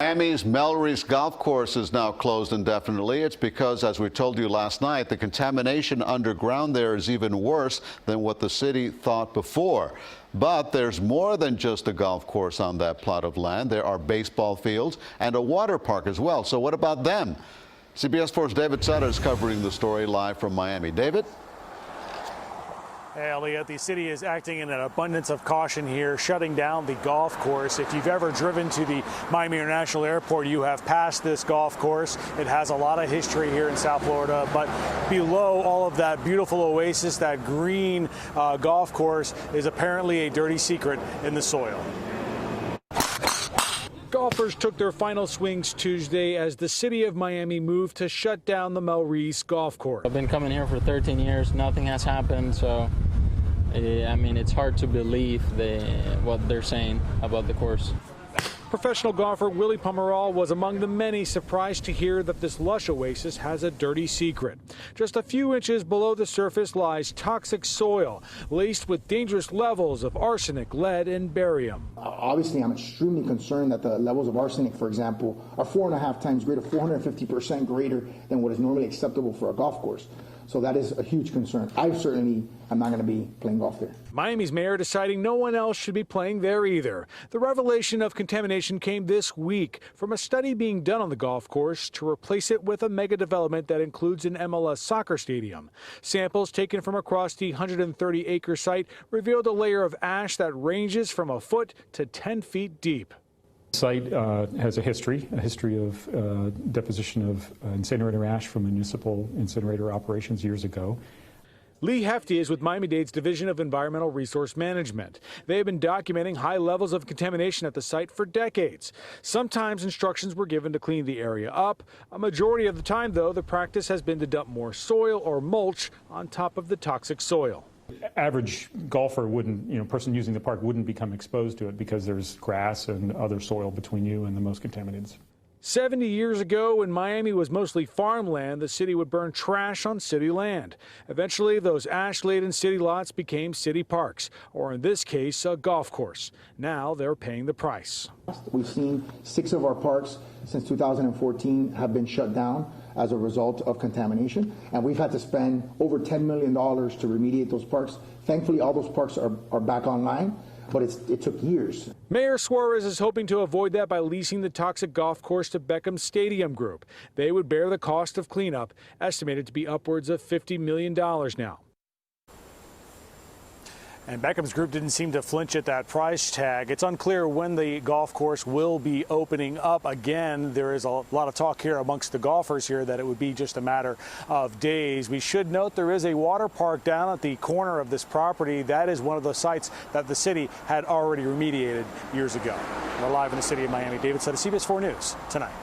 Miami's Melreese golf course is now closed indefinitely. It's because, as we told you last night, the contamination underground there is even worse than what the city thought before. But there's more than just a golf course on that plot of land. There are baseball fields and a water park as well. So what about them? CBS 4's David Sutta is covering the story live from Miami. David? Hey, Elliot, the city is acting in an abundance of caution here, shutting down the golf course. If you've ever driven to the Miami International Airport, you have passed this golf course. It has a lot of history here in South Florida, but below all of that beautiful oasis, that green golf course is apparently a dirty secret in the soil. Golfers took their final swings Tuesday as the city of Miami moved to shut down the Melreese golf course. I've been coming here for 13 years. Nothing has happened, so I mean, it's hard to believe what they're saying about the course. Professional golfer Willie Pomeroy was among the many surprised to hear that this lush oasis has a dirty secret. Just a few inches below the surface lies toxic soil laced with dangerous levels of arsenic, lead, and barium. Obviously, I'm extremely concerned that the levels of arsenic, for example, are 4.5 times greater, 450% greater than what is normally acceptable for a golf course. So that is a huge concern. I certainly am not going to be playing golf there. Miami's mayor deciding no one else should be playing there either. The revelation of contamination came this week from a study being done on the golf course to replace it with a mega development that includes an MLS soccer stadium. Samples taken from across the 130-acre site revealed a layer of ash that ranges from a foot to 10 feet deep. The site has a history of deposition of incinerator ash from municipal incinerator operations years ago. Lee Hefty is with Miami-Dade's Division of Environmental Resource Management. They have been documenting high levels of contamination at the site for decades. Sometimes instructions were given to clean the area up. A majority of the time, though, the practice has been to dump more soil or mulch on top of the toxic soil. Average golfer wouldn't, person using the park wouldn't become exposed to it because there's grass and other soil between you and the most contaminants. 70 years ago, when Miami was mostly farmland, the city would burn trash on city land. Eventually, those ash-laden city lots became city parks, or in this case, a golf course. Now they're paying the price. We've seen 6 of our parks since 2014 have been shut down as a result of contamination, and we've had to spend over $10 million to remediate those parks. Thankfully, all those parks are back online, but it took years. Mayor Suarez is hoping to avoid that by leasing the toxic golf course to Beckham Stadium Group. They would bear the cost of cleanup, estimated to be upwards of $50 million now. And Beckham's group didn't seem to flinch at that price tag. It's unclear when the golf course will be opening up again. There is a lot of talk here amongst the golfers here that it would be just a matter of days. We should note there is a water park down at the corner of this property. That is one of the sites that the city had already remediated years ago. We're live in the city of Miami. David Sutta, CBS 4 News tonight.